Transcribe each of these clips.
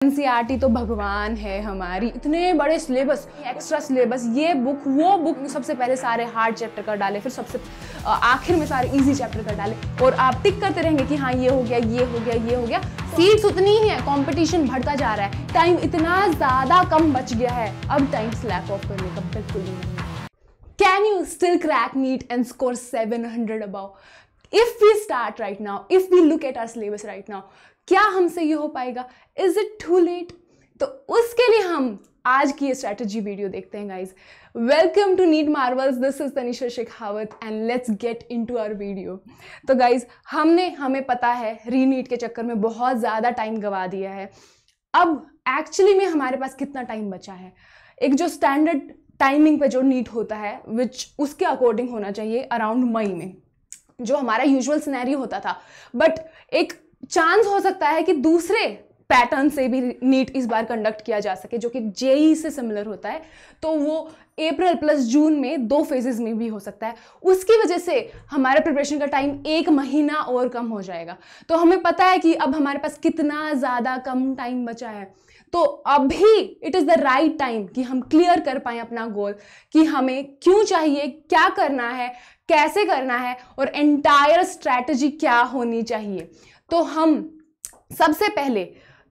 NCERT तो भगवान है हमारी, इतने बड़े सिलेबस, एक्स्ट्रा सिलेबस, ये बुक वो बुक, सबसे पहले सारे हार्ड चैप्टर कर डाले, फिर सबसे आखिर में सारे इजी चैप्टर कर डाले, और आप टिक करते रहेंगे कि हाँ ये हो गया, ये हो गया, ये हो गया। सीट्स उतनी ही है, कंपटीशन बढ़ता जा रहा है, टाइम इतना ज्यादा कम बच गया है, अब टाइम स्लैक ऑफ करने का बिल्कुल नहीं है। Can you still crack NEET and score 700 above? If we start right now, if we look at our syllabus right now, क्या हमसे ये हो पाएगा? Is it too late? तो उसके लिए हम आज की ये स्ट्रैटेजी वीडियो देखते हैं guys. Welcome to NEET marvels, this is Tanisha Shekhawat and let's get into our video. तो गाइज हमें पता है रीनीट के चक्कर में बहुत ज़्यादा टाइम गवा दिया है। अब एक्चुअली में हमारे पास कितना टाइम बचा है? एक जो स्टैंडर्ड टाइमिंग पे जो नीट होता है विच उसके अकॉर्डिंग होना चाहिए अराउंड मई में, जो हमारा यूजुअल सिनेरियो होता था, बट एक चांस हो सकता है कि दूसरे पैटर्न से भी नीट इस बार कंडक्ट किया जा सके जो कि जेईई से सिमिलर होता है, तो वो अप्रैल प्लस जून में 2 फेजेस में भी हो सकता है। उसकी वजह से हमारे प्रिपरेशन का टाइम 1 महीना और कम हो जाएगा। तो हमें पता है कि अब हमारे पास कितना ज़्यादा कम टाइम बचा है, तो अभी it is the right time कि हम क्लियर कर पाएँ अपना गोल कि हमें क्यों चाहिए, क्या करना है, कैसे करना है, और एंटायर स्ट्रैटेजी क्या होनी चाहिए। तो हम सबसे पहले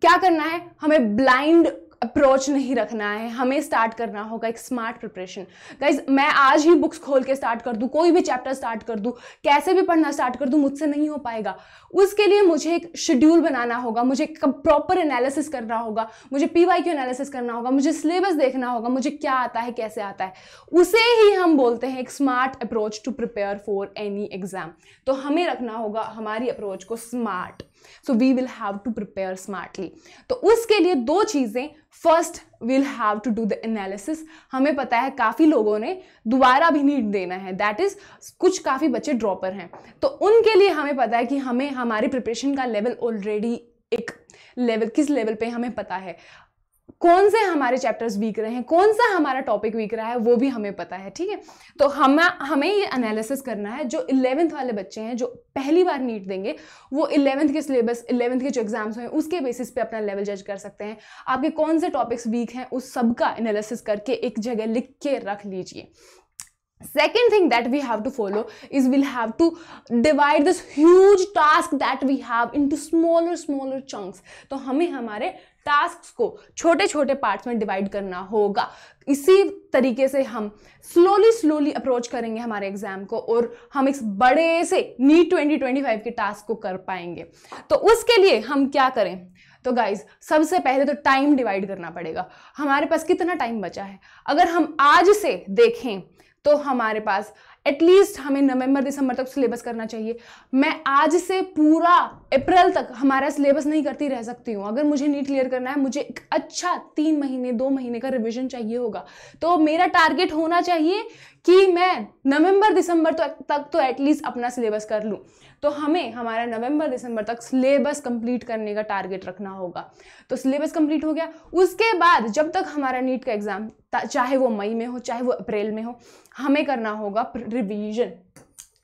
क्या करना है, हमें ब्लाइंड अप्रोच नहीं रखना है, हमें स्टार्ट करना होगा एक स्मार्ट प्रिपरेशन। गाइज मैं आज ही बुक्स खोल के स्टार्ट कर दूं, कोई भी चैप्टर स्टार्ट कर दूं, कैसे भी पढ़ना स्टार्ट कर दूं, मुझसे नहीं हो पाएगा। उसके लिए मुझे एक शेड्यूल बनाना होगा, मुझे प्रॉपर एनालिसिस करना होगा, मुझे पीवाईक्यू एनालिसिस करना होगा, मुझे सिलेबस देखना होगा, मुझे क्या आता है, कैसे आता है। उसे ही हम बोलते हैं एक smart approach to prepare for any exam. तो हमें रखना होगा हमारी अप्रोच को smart, so we will have to prepare smartly. तो उसके लिए 2 चीजें, first we'll have to do the analysis. हमें पता है काफ़ी लोगों ने दोबारा भी नीट देना है, दैट इज कुछ काफ़ी बच्चे ड्रॉपर हैं, तो उनके लिए हमें पता है कि हमें हमारी प्रिपरेशन का लेवल ऑलरेडी एक लेवल, किस लेवल पे हमें पता है, कौन से हमारे चैप्टर्स वीक रहे हैं, कौन सा हमारा टॉपिक वीक रहा है, वो भी हमें पता है। ठीक है, तो हमें ये एनालिसिस करना है। जो 11th वाले बच्चे हैं जो पहली बार नीट देंगे, वो 11th के सिलेबस, 11th के जो एग्जाम्स हैं उसके बेसिस पे अपना लेवल जज कर सकते हैं। आपके कौन से टॉपिक्स वीक हैं उस सब का एनालिसिस करके एक जगह लिख के रख लीजिए। Second thing that we have to follow is we'll have to divide this huge task that we have into smaller chunks. तो हमें हमारे टास्क्स को छोटे छोटे पार्ट्स में डिवाइड करना होगा। इसी तरीके से हम स्लोली अप्रोच करेंगे हमारे एग्जाम को, और हम इस बड़े से नीट 2025 के टास्क को कर पाएंगे। तो उसके लिए हम क्या करें? तो गाइज सबसे पहले तो टाइम डिवाइड करना पड़ेगा। हमारे पास कितना टाइम बचा है? अगर हम आज से देखें तो हमारे पास एटलीस्ट हमें नवंबर दिसंबर तक सिलेबस करना चाहिए। मैं आज से पूरा अप्रैल तक हमारा सिलेबस नहीं करती रह सकती हूँ। अगर मुझे नीट क्लियर करना है, मुझे एक अच्छा 3 महीने 2 महीने का रिवीजन चाहिए होगा। तो मेरा टारगेट होना चाहिए कि मैं नवंबर दिसंबर तक तो एटलीस्ट अपना सिलेबस कर लूँ। तो हमें हमारा नवंबर दिसंबर तक सिलेबस कंप्लीट करने का टारगेट रखना होगा। तो सिलेबस कंप्लीट हो गया, उसके बाद जब तक हमारा नीट का एग्जाम, चाहे वो मई में हो चाहे वो अप्रैल में हो, हमें करना होगा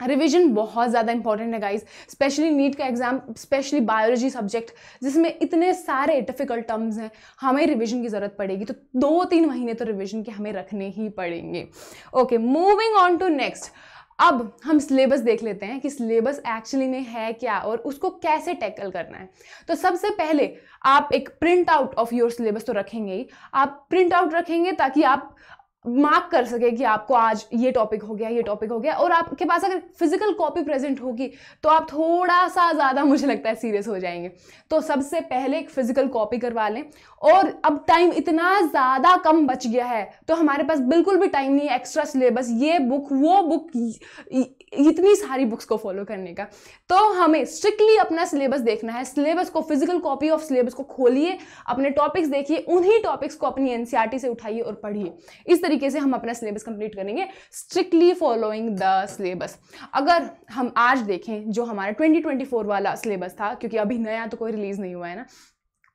रिवीजन बहुत ज़्यादा इंपॉर्टेंट है गाइज, स्पेशली नीट का एग्जाम, स्पेशली बायोलॉजी सब्जेक्ट जिसमें इतने सारे डिफिकल्ट टर्म्स हैं, हमें रिवीजन की ज़रूरत पड़ेगी। तो 2-3 महीने तो रिवीजन के हमें रखने ही पड़ेंगे। Okay, moving on to next. अब हम सिलेबस देख लेते हैं कि सिलेबस एक्चुअली में है क्या और उसको कैसे टैकल करना है। तो सबसे पहले आप एक print out of your syllabus तो रखेंगे ही। आप प्रिंट आउट रखेंगे ताकि आप मार्क कर सके कि आपको आज ये टॉपिक हो गया, ये टॉपिक हो गया, और आपके पास अगर फिजिकल कॉपी प्रेजेंट होगी तो आप थोड़ा सा ज़्यादा, मुझे लगता है, सीरियस हो जाएंगे। तो सबसे पहले एक फिजिकल कॉपी करवा लें। और अब टाइम इतना ज़्यादा कम बच गया है तो हमारे पास बिल्कुल भी टाइम नहीं है एक्स्ट्रा सिलेबस, ये बुक वो बुक, इतनी सारी बुक्स को फॉलो करने का। तो हमें स्ट्रिक्टली अपना सिलेबस देखना है। सिलेबस को, फिजिकल कॉपी ऑफ सिलेबस को खोलिए, अपने टॉपिक्स देखिए, उन्हीं टॉपिक्स को अपनी एनसीईआरटी से उठाइए और पढ़िए। इस तरीके से हम अपना सिलेबस कंप्लीट करेंगे, स्ट्रिक्टली फॉलोइंग द सिलेबस। अगर हम आज देखें जो हमारा 2024 वाला सिलेबस था, क्योंकि अभी नया तो कोई रिलीज नहीं हुआ है ना,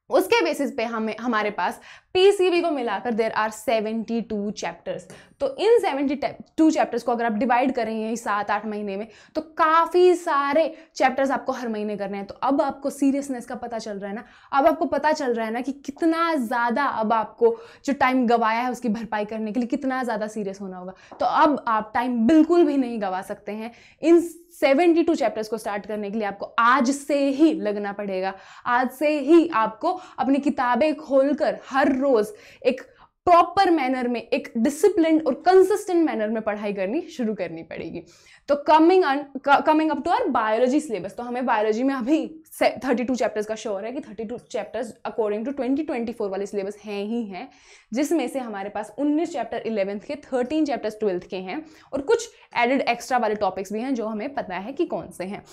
उसके बेसिस पे हमारे पास पीसीबी को मिलाकर देयर आर 72 चैप्टर्स। तो इन 72 चैप्टर्स को अगर आप डिवाइड करेंगे 7-8 महीने में, तो काफ़ी सारे चैप्टर्स आपको हर महीने करने हैं। तो अब आपको सीरियसनेस का पता चल रहा है ना, अब आपको पता चल रहा है ना कि कितना ज़्यादा अब आपको जो टाइम गवाया है उसकी भरपाई करने के लिए कितना ज़्यादा सीरियस होना होगा। तो अब आप टाइम बिल्कुल भी नहीं गवा सकते हैं। इन 72 चैप्टर्स को स्टार्ट करने के लिए आपको आज से ही लगना पड़ेगा। आज से ही आपको अपनी किताबें खोलकर हर रोज एक प्रॉपर मैनर में, एक डिसिप्लिन और कंसिस्टेंट मैनर में पढ़ाई करनी शुरू करनी पड़ेगी। तो coming up to our biology syllabus, तो हमें बायोलॉजी में अभी 32 चैप्टर्स का श्योर है कि 32 चैप्टर्स अकॉर्डिंग टू 2024 वाले सिलेबस हैं ही हैं, जिसमें से हमारे पास 19 चैप्टर 11th के, 13 चैप्टर्स 12th के हैं और कुछ एडेड एक्स्ट्रा वाले टॉपिक्स भी हैं जो हमें पता है कि कौन से हैं।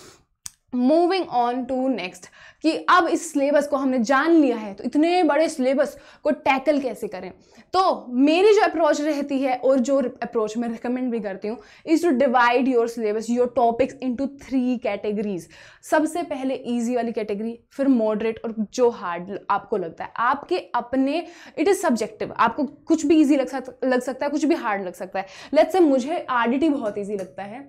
मूविंग ऑन टू नेक्स्ट, कि अब इस सिलेबस को हमने जान लिया है तो इतने बड़े सिलेबस को टैकल कैसे करें। तो मेरी जो अप्रोच रहती है और जो अप्रोच मैं रिकमेंड भी करती हूँ is to divide your syllabus, your topics into 3 categories. सबसे पहले इजी वाली कैटेगरी, फिर मॉडरेट और जो हार्ड आपको लगता है। आपके अपने, इट इज सब्जेक्टिव, आपको कुछ भी इजी लग सकता है, कुछ भी हार्ड लग सकता है। लेट्स से मुझे आरडीटी बहुत इजी लगता है,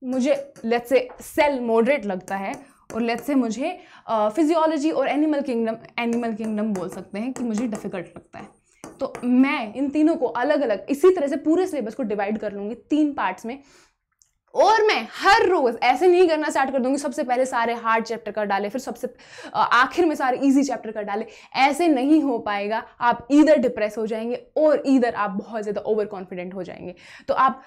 मुझे लेट्स से सेल मॉडरेट लगता है, और लेट्स से मुझे फिजियोलॉजी और एनिमल किंगडम बोल सकते हैं कि मुझे डिफिकल्ट लगता है। तो मैं इन तीनों को अलग अलग इसी तरह से पूरे सिलेबस को डिवाइड कर लूँगी 3 पार्ट्स में, और मैं हर रोज ऐसे नहीं करना स्टार्ट कर दूंगी सबसे पहले सारे हार्ड चैप्टर कर डाले फिर सबसे आखिर में सारे इजी चैप्टर कर डाले। ऐसे नहीं हो पाएगा, आप ईदर डिप्रेस हो जाएंगे और ईदर आप बहुत ज़्यादा ओवर कॉन्फिडेंट हो जाएंगे। तो आप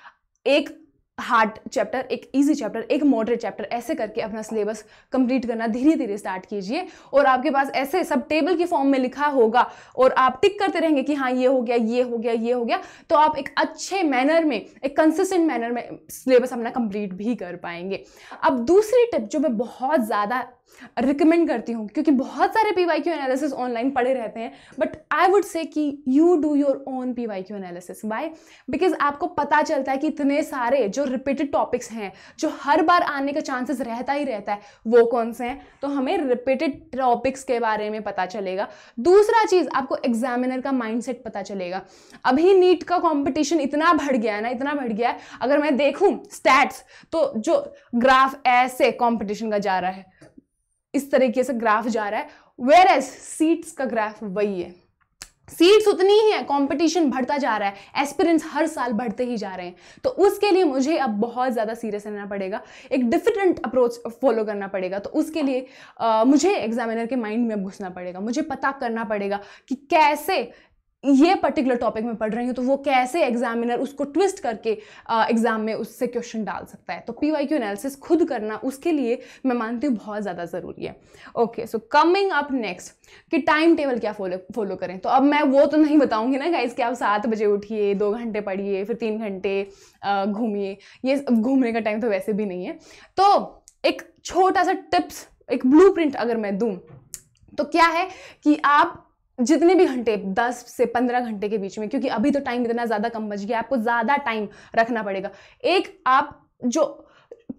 एक हार्ड चैप्टर, एक इजी चैप्टर, एक मॉडरेट चैप्टर, ऐसे करके अपना सिलेबस कंप्लीट करना धीरे धीरे स्टार्ट कीजिए। और आपके पास ऐसे सब टेबल की फॉर्म में लिखा होगा और आप टिक करते रहेंगे कि हाँ ये हो गया, ये हो गया, ये हो गया, तो आप एक अच्छे मैनर में, एक कंसिस्टेंट मैनर में सिलेबस अपना कंप्लीट भी कर पाएंगे। अब दूसरी टिप जो मैं बहुत ज़्यादा रिकमेंड करती हूँ, क्योंकि बहुत सारे PYQ एनालिसिस ऑनलाइन पड़े रहते हैं, बट आई वुड से कि you do your own PYQ analysis. Why? Because आपको पता चलता है कि इतने सारे जो रिपीटेड टॉपिक्स हैं, जो हर बार आने का चांसेस रहता ही रहता है, वो कौन से हैं। तो हमें रिपीटेड टॉपिक्स के बारे में पता चलेगा। दूसरा चीज़, आपको एग्जामिनर का माइंडसेट पता चलेगा। अभी नीट का कॉम्पिटिशन इतना बढ़ गया है ना, इतना बढ़ गया है, अगर मैं देखूँ स्टैट्स तो जो ग्राफ ऐसे कॉम्पिटिशन का जा रहा है, इस तरीके से ग्राफ जा रहा है, वेयर एज सीट्स का ग्राफ वही है। सीट्स उतनी ही है, कंपटीशन बढ़ता जा रहा है, एस्पिरेंट्स हर साल बढ़ते ही जा रहे हैं। तो उसके लिए मुझे अब बहुत ज़्यादा सीरियस रहना पड़ेगा, एक डिफरेंट अप्रोच फॉलो करना पड़ेगा। तो उसके लिए मुझे एग्जामिनर के माइंड में अब घुसना पड़ेगा, मुझे पता करना पड़ेगा कि कैसे ये पर्टिकुलर टॉपिक में पढ़ रही हूँ तो वो कैसे एग्जामिनर उसको ट्विस्ट करके एग्जाम में उससे क्वेश्चन डाल सकता है। तो PYQ एनालिसिस खुद करना उसके लिए मैं मानती हूँ बहुत ज़्यादा ज़रूरी है। Okay, so coming up next कि टाइम टेबल क्या फॉलो करें। तो अब मैं वो तो नहीं बताऊंगी ना गाइस कि आप 7 बजे उठिए, 2 घंटे पढ़िए, फिर 3 घंटे घूमिए, ये घूमने का टाइम तो वैसे भी नहीं है। तो एक छोटा सा टिप्स, एक ब्लूप्रिंट अगर मैं दूँ तो क्या है कि आप जितने भी घंटे 10 से 15 घंटे के बीच में, क्योंकि अभी तो टाइम इतना ज़्यादा कम बच गया, आपको ज़्यादा टाइम रखना पड़ेगा। एक आप जो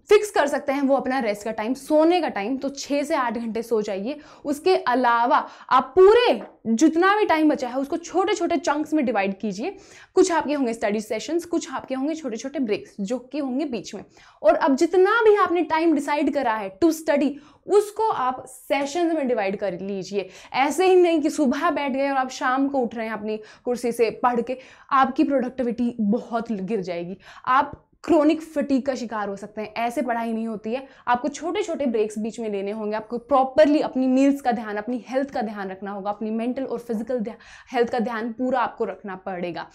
फिक्स कर सकते हैं वो अपना रेस्ट का टाइम, सोने का टाइम, तो 6 से 8 घंटे सो जाइए। उसके अलावा आप पूरे जितना भी टाइम बचा है उसको छोटे छोटे चंक्स में डिवाइड कीजिए। कुछ आपके होंगे स्टडी सेशंस, कुछ आपके होंगे छोटे छोटे ब्रेक्स जो कि होंगे बीच में। और अब जितना भी आपने टाइम डिसाइड करा है टू स्टडी, उसको आप सेशंस में डिवाइड कर लीजिए। ऐसे ही नहीं कि सुबह बैठ गए और आप शाम को उठ रहे हैं अपनी कुर्सी से पढ़ के, आपकी प्रोडक्टिविटी बहुत गिर जाएगी, आप क्रोनिक फटीग का शिकार हो सकते हैं। ऐसे पढ़ाई नहीं होती है, आपको छोटे छोटे ब्रेक्स बीच में लेने होंगे, आपको प्रॉपरली अपनी मील्स का ध्यान, अपनी हेल्थ का ध्यान रखना होगा, अपनी मेंटल और फिजिकल हेल्थ का ध्यान पूरा आपको रखना पड़ेगा।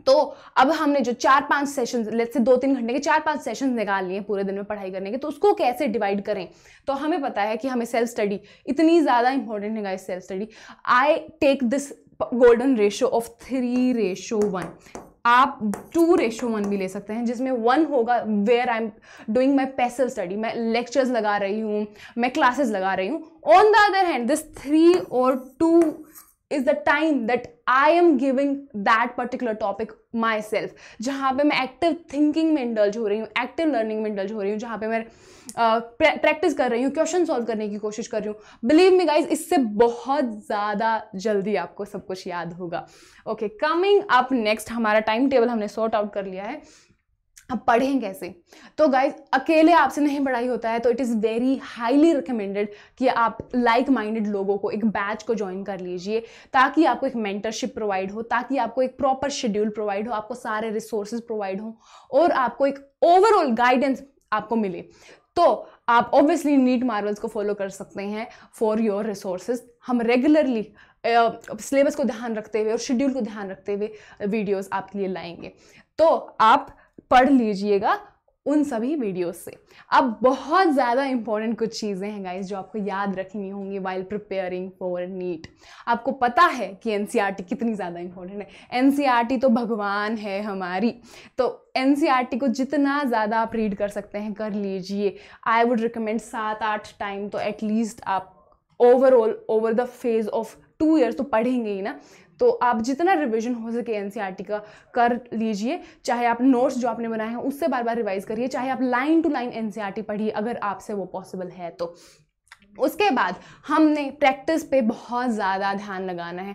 तो अब हमने जो 4-5 सेशंस, लेट्स से 2-3 घंटे के 4-5 सेशंस निकाल लिए पूरे दिन में पढ़ाई करने के, तो उसको कैसे डिवाइड करें। तो हमें पता है कि हमें सेल्फ स्टडी इतनी ज़्यादा इंपॉर्टेंट है guys. Self study, I take this golden ratio of 3:1। आप 2:1 भी ले सकते हैं, जिसमें 1 होगा where I am doing my passive study, मैं लेक्चर्स लगा रही हूँ, मैं क्लासेस लगा रही हूँ। On the other hand this 3 और 2 is the time that I am giving that particular topic my self, जहाँ पे मैं एक्टिव थिंकिंग में इंडल्ज हो रही हूँ, एक्टिव लर्निंग में इंडल्ज हो रही हूँ, जहाँ पे मैं प्रैक्टिस कर रही हूँ, क्वेश्चन सॉल्व करने की कोशिश कर रही हूँ। बिलीव मी गाइज, इससे बहुत ज़्यादा जल्दी आपको सब कुछ याद होगा। ओके, कमिंग अप नेक्स्ट, हमारा टाइम टेबल हमने सॉर्ट आउट कर लिया है। अब पढ़ें कैसे? तो गाइज, अकेले आपसे नहीं पढ़ाई होता है, तो it is very highly recommended कि आप लाइक माइंडेड लोगों को, एक बैच को ज्वाइन कर लीजिए, ताकि आपको एक मेंटरशिप प्रोवाइड हो, ताकि आपको एक प्रॉपर शेड्यूल प्रोवाइड हो, आपको सारे रिसोर्सेज प्रोवाइड हो और आपको एक ओवरऑल गाइडेंस आपको मिले। तो आप ऑब्वियसली नीट मार्वल्स को फॉलो कर सकते हैं फॉर योर रिसोर्सेज। हम रेगुलरली सिलेबस को ध्यान रखते हुए और शेड्यूल को ध्यान रखते हुए वीडियोस आपके लिए लाएंगे, तो आप पढ़ लीजिएगा उन सभी वीडियोस से। अब बहुत ज़्यादा इंपॉर्टेंट कुछ चीज़ें हैं गाइस जो आपको याद रखनी होंगी वाइल प्रिपेयरिंग फॉर नीट। आपको पता है कि एनसीईआरटी कितनी ज़्यादा इंपॉर्टेंट है। एनसीईआरटी तो भगवान है हमारी, तो एनसीईआरटी को जितना ज़्यादा आप रीड कर सकते हैं कर लीजिए। आई वुड रिकमेंड 7-8 टाइम तो एटलीस्ट आप overall over the phase of 2 years तो पढ़ेंगे ही ना। तो आप जितना रिवीजन हो सके एनसीईआरटी का कर लीजिए, चाहे आप नोट्स जो आपने बनाए हैं उससे बार बार रिवाइज करिए, चाहे आप लाइन टू लाइन एनसीईआरटी पढ़िए अगर आपसे वो पॉसिबल है तो। उसके बाद हमने प्रैक्टिस पे बहुत ज़्यादा ध्यान लगाना है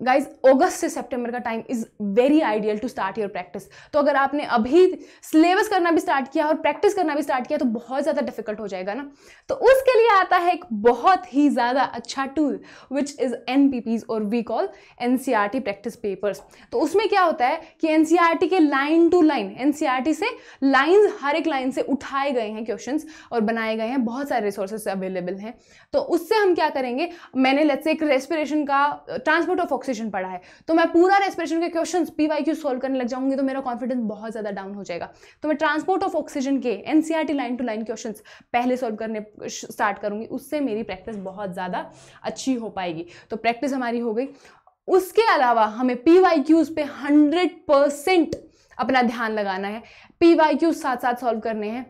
गाइज। अगस्त से सितंबर का time is very ideal to start your practice. तो अगर आपने अभी सिलेबस करना भी स्टार्ट किया और प्रैक्टिस करना भी स्टार्ट किया तो बहुत ज़्यादा डिफिकल्ट हो जाएगा ना। तो उसके लिए आता है एक बहुत ही ज़्यादा अच्छा टूल विच इज़ NPPs और we call NCERT practice papers. तो उसमें क्या होता है कि NCERT के लाइन टू लाइन, NCERT से लाइन्स, हर एक लाइन से उठाए गए हैं क्वेश्चंस और बनाए गए हैं, बहुत सारे रिसोर्सेज अवेलेबल हैं। तो उससे हम क्या करेंगे, मैंने लेट्स से एक रेस्पिरेशन का ट्रांसपोर्ट ऑफ ऑक्सीजन पढ़ा है, तो मैं पूरा रेस्पिरेशन के क्वेश्चंस PYQ सॉल्व करने लग जाऊंगी तो मेरा कॉन्फिडेंस बहुत ज़्यादा डाउन हो जाएगा। तो मैं ट्रांसपोर्ट ऑफ ऑक्सीजन के NCERT line to line questions पहले सॉल्व करने स्टार्ट करूंगी, उससे मेरी प्रैक्टिस बहुत ज़्यादा अच्छी हो पाएगी। तो प्रैक्टिस हमारी हो गई। उसके अलावा हमें PYQs पे 100% अपना ध्यान लगाना है। PYQs साथ साथ सॉल्व करने हैं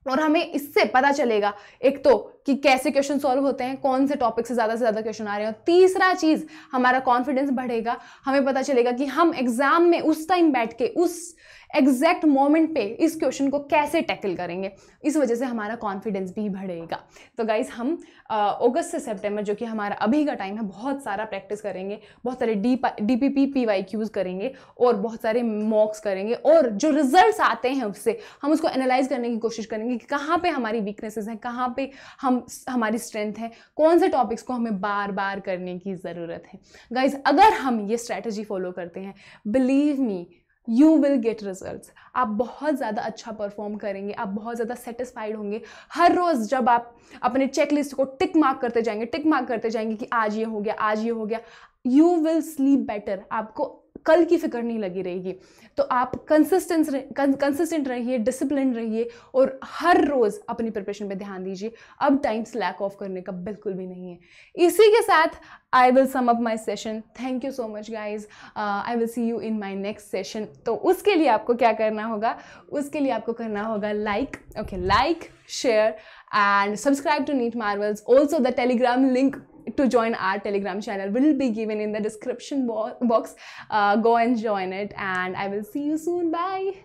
और हमें इससे पता चलेगा एक तो कि कैसे क्वेश्चन सॉल्व होते हैं, कौन से टॉपिक से ज़्यादा क्वेश्चन आ रहे हैं। तीसरा चीज़, हमारा कॉन्फिडेंस बढ़ेगा, हमें पता चलेगा कि हम एग्जाम में उस टाइम बैठ के उस एग्जैक्ट मोमेंट पे इस क्वेश्चन को कैसे टैकल करेंगे। इस वजह से हमारा कॉन्फिडेंस भी बढ़ेगा। तो गाइज, हम अगस्त से सितंबर जो कि हमारा अभी का टाइम है, बहुत सारा प्रैक्टिस करेंगे, बहुत सारे DPP PYQs करेंगे और बहुत सारे मॉक्स करेंगे, और जो रिजल्ट्स आते हैं उससे हम उसको एनालाइज करने की कोशिश करेंगे कि कहाँ पे हमारी वीकनेसेस हैं, कहाँ पे हमारी स्ट्रेंथ है, कौन से टॉपिक्स को हमें बार बार करने की ज़रूरत है। गाइज, अगर हम ये स्ट्रैटेजी फॉलो करते हैं, believe me, you will get results. आप बहुत ज़्यादा अच्छा परफॉर्म करेंगे, आप बहुत ज़्यादा सेटिस्फाइड होंगे। हर रोज़ जब आप अपने चेकलिस्ट को टिक मार्क करते जाएंगे कि आज ये हो गया, आज ये हो गया, यू विल स्लीप बेटर। आपको कल की फिक्र नहीं लगी रहेगी। तो आप कंसिस्टेंट रहिए, डिसिप्लिन रहिए और हर रोज़ अपनी प्रिपरेशन पे ध्यान दीजिए। अब टाइम स्लैक ऑफ करने का बिल्कुल भी नहीं है। इसी के साथ I will sum up my session. Thank you so much guys. I will see you in my next session. तो उसके लिए आपको क्या करना होगा, उसके लिए आपको करना होगा like, share and subscribe to NEET Marvels. Also, the Telegram link to join our Telegram channel will be given in the description box. Go and join it, and I will see you soon. Bye.